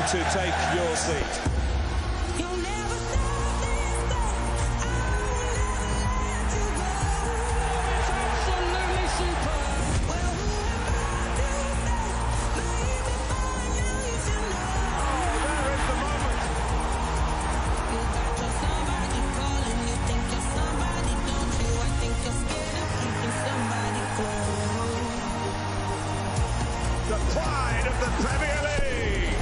to take your seat. The pride of the Premier League.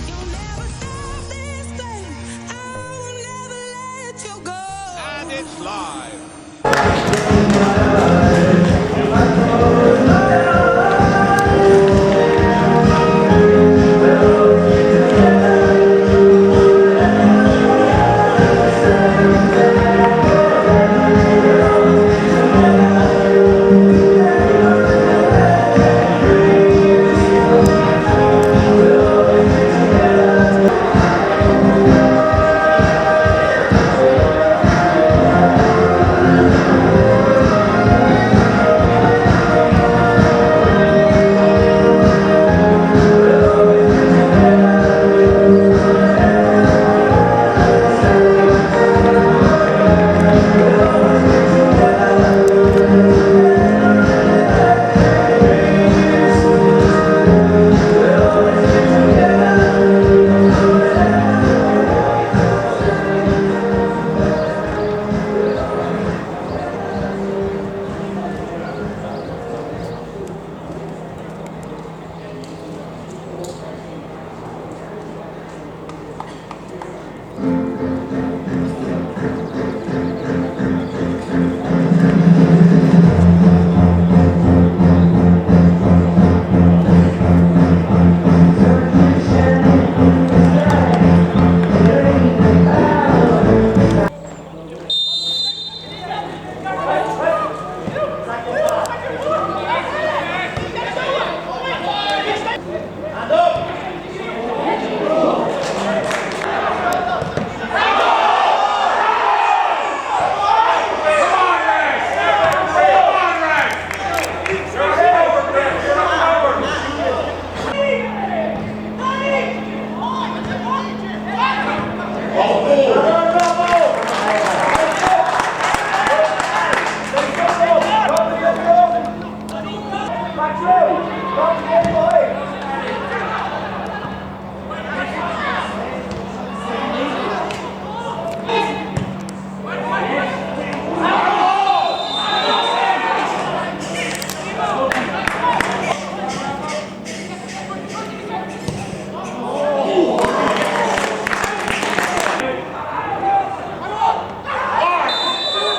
You'll never stop this thing. I will never let you go. And it's live.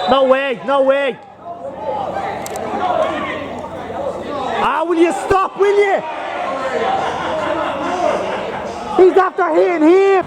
No way, no way. Ah, will you stop, will you? He's after hitting him.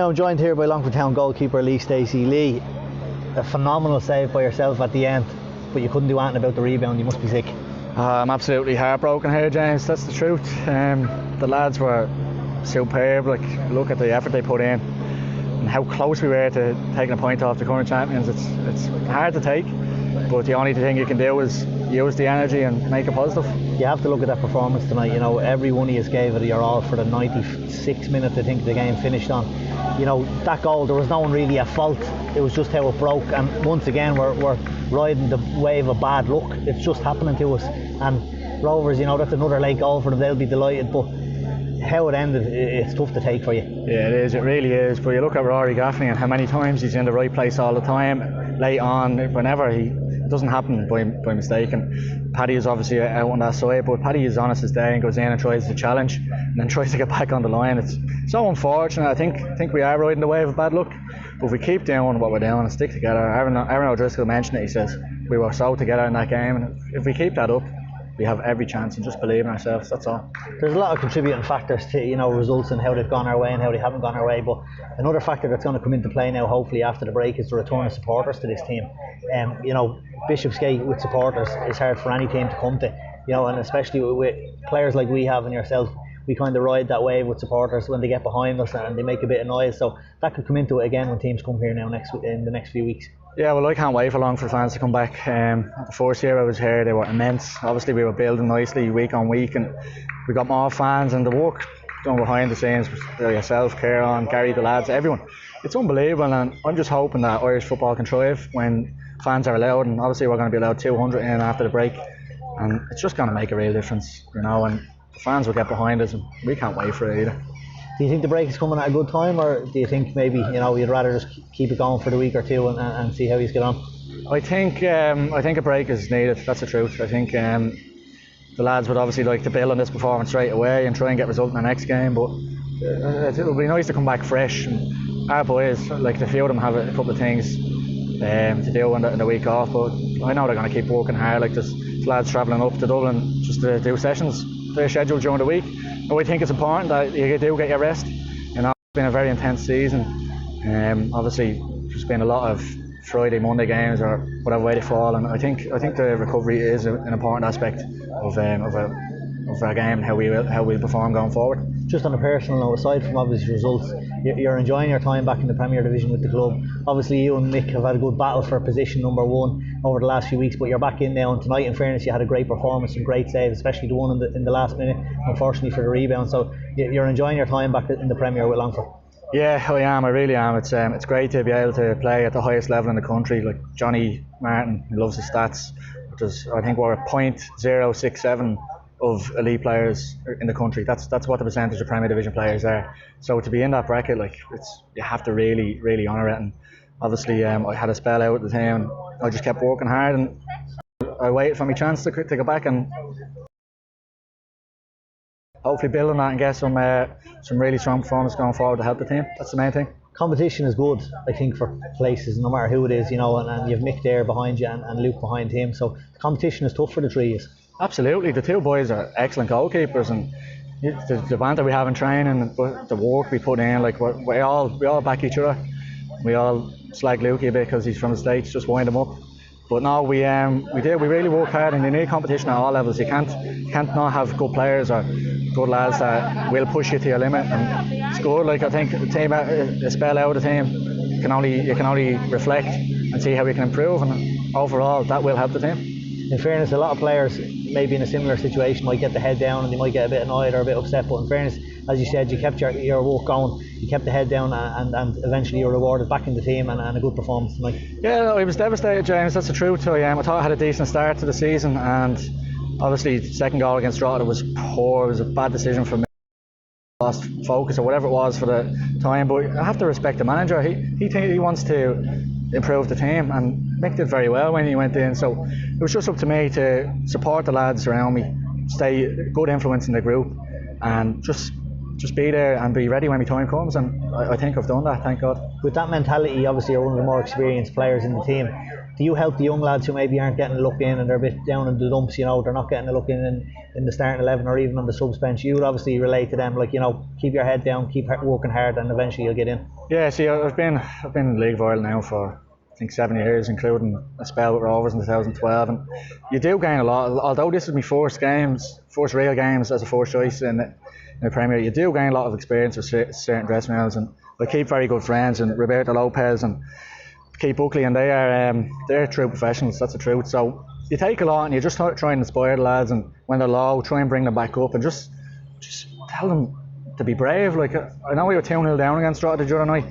Now I'm joined here by Longford Town goalkeeper Steacy Lee. A phenomenal save by yourself at the end, but you couldn't do anything about the rebound. You must be sick. I'm absolutely heartbroken here, James. That's the truth. The lads were superb. Like, look at the effort they put in and how close we were to taking a point off the current champions. It's hard to take, but the only thing you can do is use the energy and make it positive. You have to look at that performance tonight. You know, every one of you gave it your all for the 96th minute, I think the game finished on. You know, that goal, there was no one really at fault. It was just how it broke, and once again we're riding the wave of bad luck. It's just happening to us. And Rovers, you know, that's another late goal for them. They'll be delighted, but how it ended, it's tough to take for you. Yeah, it is. It really is. But you look at Rory Gaffney and how many times he's in the right place all the time, late on, whenever it doesn't happen by mistake. And Paddy is obviously out on that side, but Paddy is honest as day and goes in and tries to challenge and then tries to get back on the line. It's so unfortunate. I think we are riding the wave of bad luck, but if we keep doing what we're doing and stick together. Aaron O'Driscoll mentioned it. He says we were so together in that game, and if we keep that up, we have every chance, and just believe in ourselves. That's all. There's a lot of contributing factors to, you know, results and how they've gone our way and how they haven't gone our way. But another factor that's going to come into play now, hopefully after the break, is the return of supporters to this team. You know, Bishopsgate with supporters is hard for any team to come to. You know, and especially with players like we have and yourself, we kind of ride that wave with supporters when they get behind us and they make a bit of noise. So that could come into it again when teams come here now in the next few weeks. Yeah, well, I can't wait for Longford fans to come back. The first year I was here, they were immense. Obviously, we were building nicely week on week, and we got more fans, and the work done behind the scenes with yourself, Kieran, Gary, the lads, everyone. It's unbelievable, and I'm just hoping that Irish football can thrive when fans are allowed, and obviously we're going to be allowed 200 in after the break, and it's just going to make a real difference, you know, and the fans will get behind us, and we can't wait for it either. Do you think the break is coming at a good time, or do you think maybe, you know, you'd rather just keep it going for the week or two and see how he's get on? I think a break is needed. That's the truth. I think the lads would obviously like to build on this performance straight away and try and get results in the next game, but it would be nice to come back fresh. And our boys, like the few of them, have a couple of things to do in the week off, but I know they're going to keep working hard. Like there's lads travelling up to Dublin just to do sessions. They're scheduled during the week. But I think it's important that you do get your rest. You know, it's been a very intense season. Obviously, there's been a lot of Friday, Monday games or whatever way they fall, and I think the recovery is an important aspect of our game and how we perform going forward. Just on a personal note, aside from obviously results, you're enjoying your time back in the Premier Division with the club. Obviously, you and Mick have had a good battle for position number one over the last few weeks, but you're back in now, and tonight, in fairness, you had a great performance and great saves, especially the one in the last minute, unfortunately for the rebound. So you're enjoying your time back in the Premier with Longford. Yeah, I am. I really am. It's great to be able to play at the highest level in the country. Like Johnny Martin, he loves the stats. I think we're at .067 of elite players in the country. That's what the percentage of Premier Division players are. So to be in that bracket, like you have to really, really honour it. And obviously, I had a spell out with the team. I just kept working hard, and I waited for my chance to go back and hopefully build on that and get some really strong performance going forward to help the team. That's the main thing. Competition is good, I think, for places, no matter who it is, you know, and you've Mick there behind you and Luke behind him. So the competition is tough for the trees. Absolutely, the two boys are excellent goalkeepers, and the banter we have in training, the work we put in, like we all back each other. We all slag Lukey a bit because he's from the States, just wind him up. But no, we really work hard, and you need competition at all levels. You can't not have good players or good lads that will push you to your limit, and it's good. Like I think a spell out of the team, you can only reflect and see how we can improve, and overall that will help the team. In fairness, a lot of players maybe in a similar situation might get the head down and they might get a bit annoyed or a bit upset, but in fairness, as you said, you kept your work going, you kept the head down, and eventually you were rewarded back in the team and a good performance tonight. Yeah, I was devastated, James, that's the truth. I thought I had a decent start to the season, and obviously the second goal against Drogheda was poor. It was a bad decision for me. Lost focus or whatever it was for the time, but I have to respect the manager. He wants to improve the team, and Mick did very well when he went in, so it was just up to me to support the lads around me, stay a good influence in the group, and just just be there and be ready when my time comes, and I think I've done that, thank God. With that mentality, obviously you're one of the more experienced players in the team. Do you help the young lads who maybe aren't getting a look in and they're a bit down in the dumps, you know, they're not getting a look in the starting 11 or even on the subs bench? You would obviously relate to them, like, you know, keep your head down, keep working hard, and eventually you'll get in. Yeah, see, I've been in League of Ireland now for I think 7 years, including a spell with Rovers in 2012, and you do gain a lot. Although this is my first real games as a first choice in the Premier, you do gain a lot of experience with certain dressing rooms, and I keep very good friends, and Roberto Lopez and Keith Buckley, and they're true professionals, that's the truth. So you take a lot and you just try and inspire the lads, and when they're low, try and bring them back up, and just tell them to be brave. Like, I know we were 2-0 down against Drogheda the other night,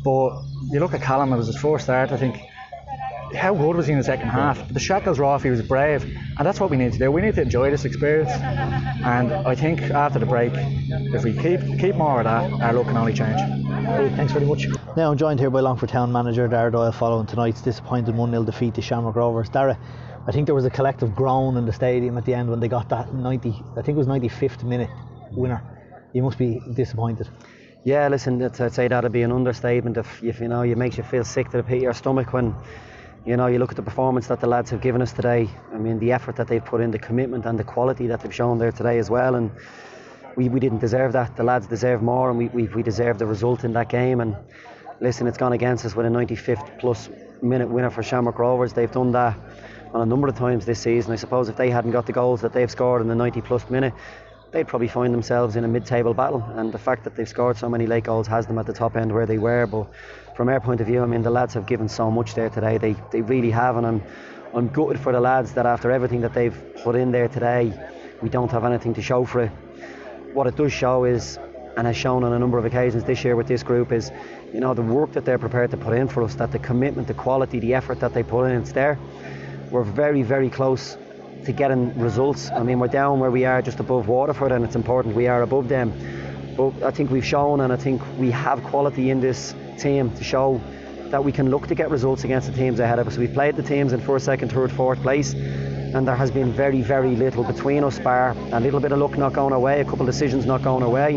but you look at Callum, it was his first start, I think. How good was he in the second half? The shackles were off, he was brave, and that's what we need to do. We need to enjoy this experience, and I think after the break, if we keep more of that, our luck can only change. Hey, thanks very much. Now I'm joined here by Longford Town manager Daire Doyle following tonight's disappointing 1-0 defeat to Shamrock Rovers. Daire, I think there was a collective groan in the stadium at the end when they got that 95th minute winner. You must be disappointed. Yeah, listen, I'd say that'd be an understatement if you know, it makes you feel sick to the pit of your stomach when, you know, you look at the performance that the lads have given us today. I mean, the effort that they've put in, the commitment and the quality that they've shown there today as well, and we didn't deserve that. The lads deserve more, and we deserve the result in that game. And listen, it's gone against us with a 95th plus minute winner for Shamrock Rovers. They've done that on a number of times this season. I suppose if they hadn't got the goals that they've scored in the 90 plus minute, they'd probably find themselves in a mid-table battle, and the fact that they've scored so many late goals has them at the top end where they were. But from our point of view, I mean, the lads have given so much there today. They really have, and I'm gutted for the lads that after everything that they've put in there today, we don't have anything to show for it. What it does show is, and has shown on a number of occasions this year with this group, is, you know, the work that they're prepared to put in for us, that the commitment, the quality, the effort that they put in, it's there. We're very, very close to getting results. I mean, we're down where we are just above Waterford, and it's important we are above them. But I think we've shown, and I think we have quality in this team to show that we can look to get results against the teams ahead of us. We've played the teams in first, second, third, fourth place, and there has been very, very little between us, bar a little bit of luck not going our way, a couple of decisions not going our way.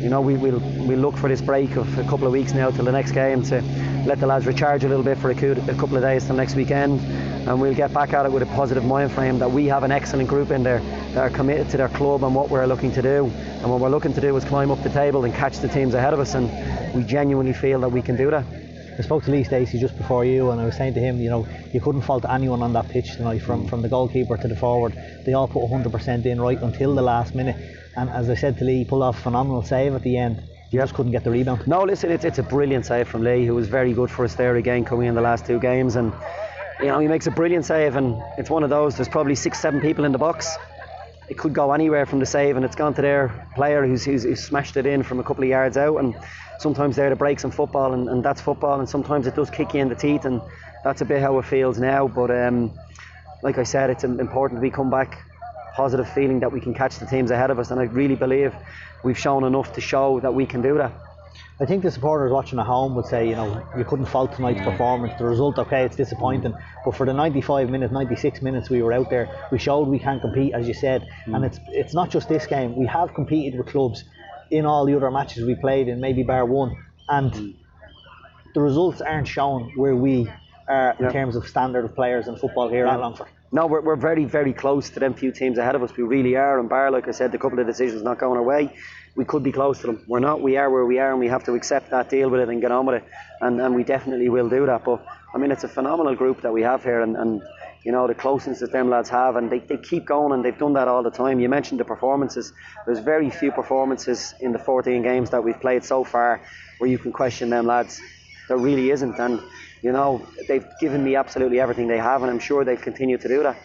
You know, we'll look for this break of a couple of weeks now till the next game to let the lads recharge a little bit for a couple of days till next weekend, and we'll get back at it with a positive mind frame that we have an excellent group in there that are committed to their club and what we're looking to do. And what we're looking to do is climb up the table and catch the teams ahead of us, and we genuinely feel that we can do that. I spoke to Lee Steacy just before you, and I was saying to him, you know, you couldn't fault anyone on that pitch tonight, from the goalkeeper to the forward. They all put 100% in right until the last minute, and as I said to Lee, he pulled off a phenomenal save at the end. You just couldn't get the rebound. No, listen, it's a brilliant save from Lee, who was very good for us there again, coming in the last two games, and you know, he makes a brilliant save, and it's one of those, there's probably 6-7 people in the box. It could go anywhere from the save, and it's gone to their player who's smashed it in from a couple of yards out. And sometimes they're the breaks in football, and that's football, and sometimes it does kick you in the teeth, and that's a bit how it feels now. But like I said, it's important we come back positive feeling that we can catch the teams ahead of us, and I really believe we've shown enough to show that we can do that. I think the supporters watching at home would say, you know, you couldn't fault tonight's performance. The result, okay, it's disappointing, but for the 95 minutes, 96 minutes we were out there, we showed we can compete, as you said. And it's not just this game. We have competed with clubs in all the other matches we played in, maybe bar one, and the results aren't showing where we are in terms of standard of players in football here at Longford. No, we're very, very close to them few teams ahead of us. We really are, and bar, like I said, the couple of decisions not going our way, we could be close to them. We're not. We are where we are, and we have to accept that, deal with it, and get on with it. And we definitely will do that. But I mean, it's a phenomenal group that we have here, and you know, the closeness that them lads have, and they keep going, and they've done that all the time. You mentioned the performances. There's very few performances in the 14 games that we've played so far where you can question them lads. There really isn't, and you know, they've given me absolutely everything they have, and I'm sure they'll continue to do that.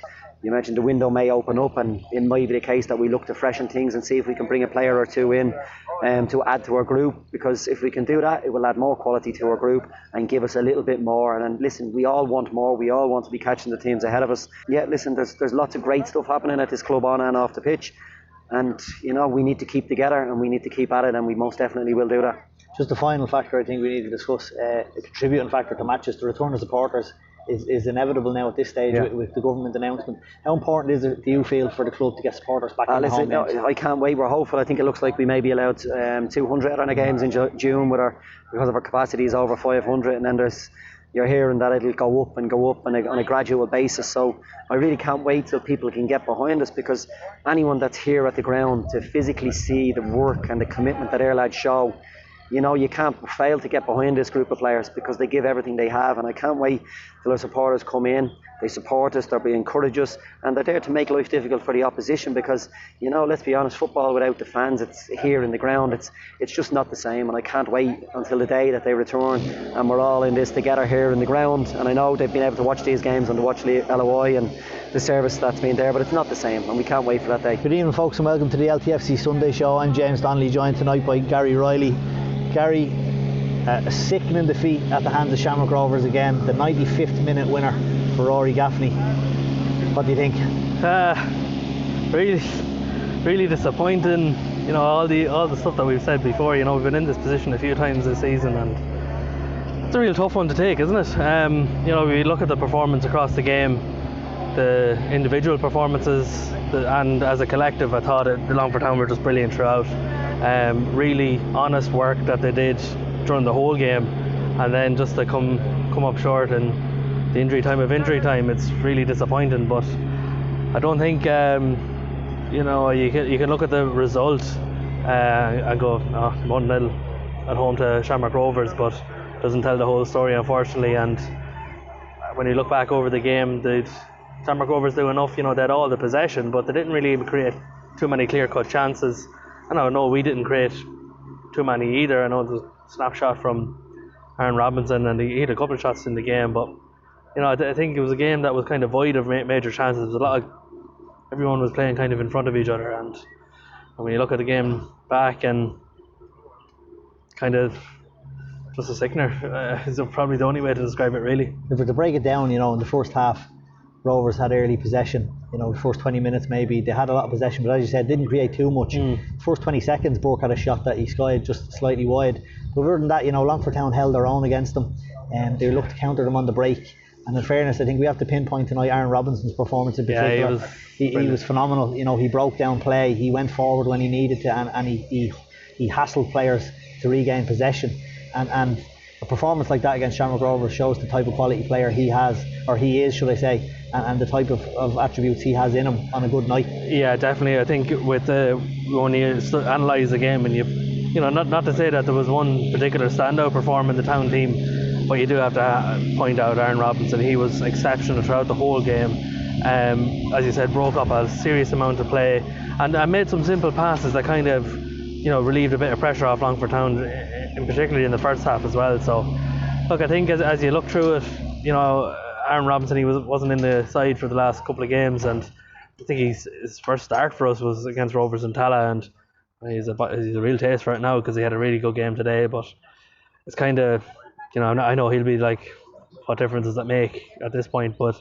You mentioned the window may open up, and it might be the case that we look to freshen things and see if we can bring a player or two in to add to our group, because if we can do that, it will add more quality to our group and give us a little bit more. And listen, we all want more. We all want to be catching the teams ahead of us. Yeah, listen, there's lots of great stuff happening at this club on and off the pitch, and you know, we need to keep together and we need to keep at it, and we most definitely will do that. Just the final factor I think we need to discuss, a contributing factor to matches, the return of supporters is inevitable now at this stage with the government announcement. How important is it, do you feel, for the club to get supporters back in the home games? I can't wait. We're hopeful. I think it looks like we may be allowed 200 on our games in June because of our capacity is over 500, and then you're hearing that it'll go up on a gradual basis. So I really can't wait till people can get behind us, because anyone that's here at the ground to physically see the work and the commitment that our lads show, you know, you can't fail to get behind this group of players because they give everything they have. And I can't wait till our supporters come in, they support us, they encourage us, and they're there to make life difficult for the opposition, because, you know, let's be honest, football without the fans, it's here in the ground, it's just not the same. And I can't wait until the day that they return and we're all in this together here in the ground. And I know they've been able to watch these games on the Watch LOI and the service that's been there, but it's not the same, and we can't wait for that day. Good evening, folks, and welcome to the LTFC Sunday Show. I'm James Donnelly, joined tonight by Gary Riley. Gary, a sickening defeat at the hands of Shamrock Rovers again, the 95th minute winner for Rory Gaffney. What do you think? Really disappointing. You know, all the stuff that we've said before. You know, we've been in this position a few times this season, and it's a real tough one to take, isn't it? You know, we look at the performance across the game, the individual performances, and as a collective, I thought the Longford Town were just brilliant throughout. Really honest work that they did during the whole game, and then just to come up short in the injury time, it's really disappointing. But I don't think you know, you can look at the result and go 1-0 at home to Shamrock Rovers, but doesn't tell the whole story, unfortunately. And when you look back over the game, Shamrock Rovers do enough. You know, they had all the possession, but they didn't really create too many clear-cut chances. I know we didn't create too many either. I know the snapshot from Aaron Robinson, and he had a couple of shots in the game, but you know, I think it was a game that was kind of void of major chances. Everyone was playing kind of in front of each other, and when you look at the game back, and kind of just a sickener is probably the only way to describe it, really. If we're to break it down, you know, in the first half, Rovers had early possession. You know, the first 20 minutes maybe they had a lot of possession, but as you said, didn't create too much. First 20 seconds, Burke had a shot that he skied just slightly wide. But other than that, you know, Longford Town held their own against them, and they looked to counter them on the break. And in fairness, I think we have to pinpoint tonight Aaron Robinson's performance in particular. He was phenomenal. You know, he broke down play, he went forward when he needed to, and he hassled players to regain possession. And a performance like that against Shamrock Rovers shows the type of quality player he has, or he is, should I say, and the type of attributes he has in him on a good night. Yeah, definitely. I think with when you analyse the game, and you know, not to say that there was one particular standout performer in the Town team, but you do have to point out Aaron Robinson. He was exceptional throughout the whole game. As you said, broke up a serious amount of play, and made some simple passes that kind of, you know, relieved a bit of pressure off Longford Town, in particularly in the first half as well. So, look, I think as you look through it, you know, Aaron Robinson, he wasn't in the side for the last couple of games, and I think his first start for us was against Rovers and Tala, and he's a real taste for it now because he had a really good game today. But it's kind of, you know, I know he'll be like, what difference does that make at this point? But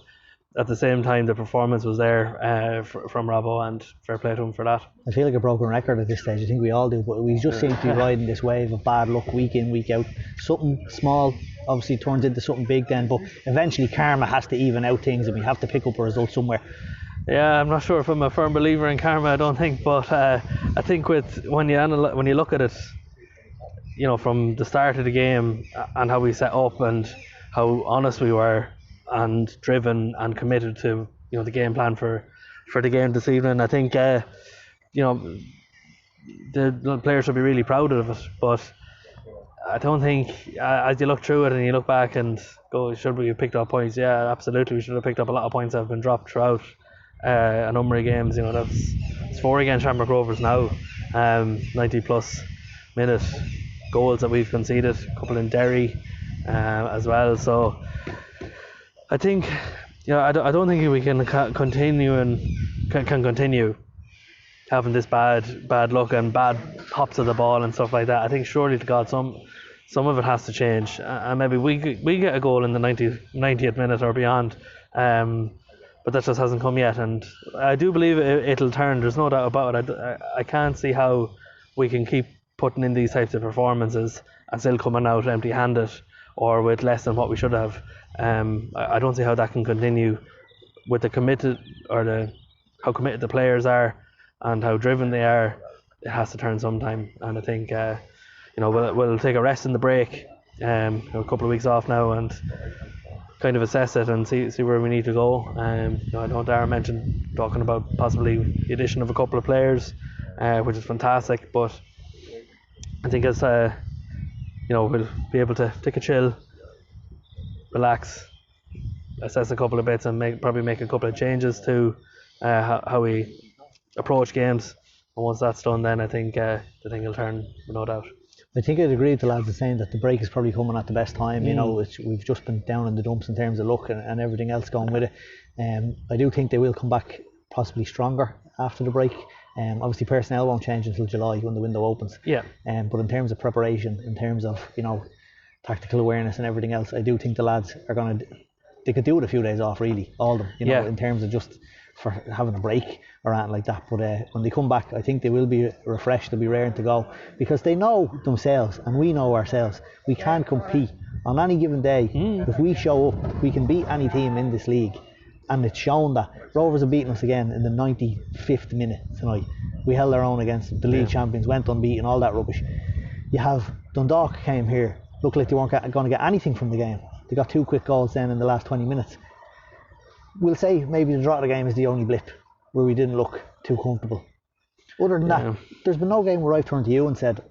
at the same time, the performance was there from Robbo, and fair play to him for that. I feel like a broken record at this stage. I think we all do, but we just seem to be riding this wave of bad luck week in, week out. Something small obviously turns into something big then, but eventually karma has to even out things, and we have to pick up a result somewhere. Yeah, I'm not sure if I'm a firm believer in karma, I don't think, but I think when you look at it, you know, from the start of the game and how we set up and how honest we were and driven and committed to, you know, the game plan for the game this evening, I think you know, the players should be really proud of it. But I don't think, as you look through it and you look back and go, should we have picked up points? Yeah, absolutely, we should have picked up a lot of points that have been dropped throughout a number of games. You know, it's 4 against Shamrock Rovers now, 90 plus minute goals that we've conceded, a couple in Daire as well. So I think, you know, I don't think we can continue having this bad luck and bad pops of the ball and stuff like that. I think surely to God some of it has to change, and maybe we get a goal in the 90th minute or beyond, but that just hasn't come yet. And I do believe it'll turn, there's no doubt about it. I can't see how we can keep putting in these types of performances and still coming out empty-handed or with less than what we should have. I don't see how that can continue with the committed or how committed the players are and how driven they are. It has to turn sometime, and I think we'll take a rest in the break, a couple of weeks off now, and kind of assess it and see where we need to go. I know Daire mentioned talking about possibly the addition of a couple of players, which is fantastic, but I think as we'll be able to take a chill, relax, assess a couple of bits, and probably make a couple of changes to how we approach games. And once that's done, then I think the thing will turn, no doubt. I think I'd agree with the lads in saying that the break is probably coming at the best time. We've just been down in the dumps in terms of luck and everything else going with it. I do think they will come back possibly stronger after the break. Obviously personnel won't change until July when the window opens. Yeah. But in terms of preparation, in terms of tactical awareness and everything else, I do think the lads are they could do with a few days off, really, all of them. In terms of just for having a break or anything like that. But when they come back, I think they will be refreshed. They'll be raring to go because they know themselves and we know ourselves. We can compete on any given day. If we show up, we can beat any team in this league, and it's shown that. Rovers have beaten us again in the 95th minute tonight. We held our own against the league champions, went unbeaten, all that rubbish. You have Dundalk came here, looked like they weren't going to get anything from the game. They got 2 quick goals then in the last 20 minutes. We'll say maybe the draw of the game is the only blip where we didn't look too comfortable. Other than that, there's been no game where I've turned to you and said,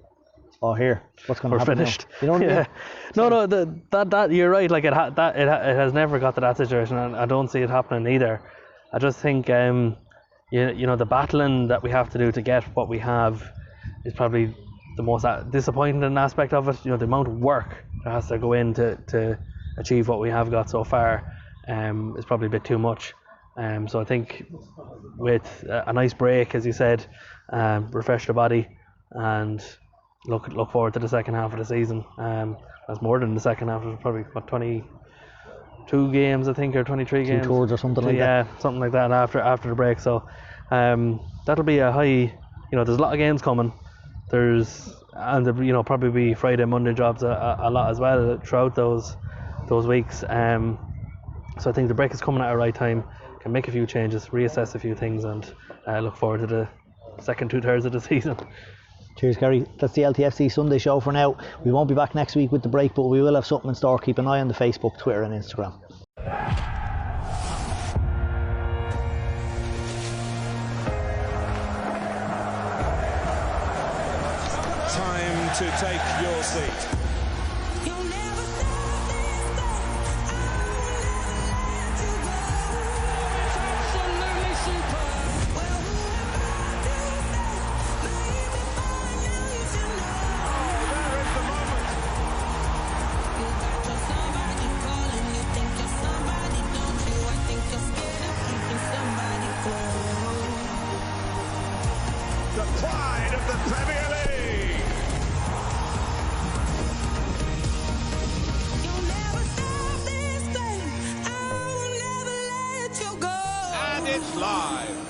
"Oh, here, what's going to happen?" We're finished. Now? You know what I mean? No, that you're right. Like it has never got to that situation, and I don't see it happening either. I just think the battling that we have to do to get what we have is probably the most disappointing aspect of it. The amount of work that has to go in to achieve what we have got so far is probably a bit too much. So I think with a nice break, as you said, refresh the body and look forward to the second half of the season. That's more than the second half. It's probably 22 games, I think, or 23 games. 2 tours or something like that. Yeah, something like that after the break. So that'll be a high. There's a lot of games coming. Probably be Friday, Monday jobs a lot as well throughout those weeks. So I think the break is coming at the right time. Can make a few changes, reassess a few things, and look forward to the second 2/3 of the season. Cheers, Gary. That's the LTFC Sunday show for now. We won't be back next week with the break, but we will have something in store. Keep an eye on the Facebook, Twitter and Instagram. Time to take your seat. You'll never stop this thing. Absolutely superb. Well, who am I to say? Maybe finally tonight. There is the moment. You got your somebody calling. You think you're somebody, don't you? I think you're scared of keeping somebody close. The pride of the Premier League. You'll never stop this thing. I will never let you go. And it's live.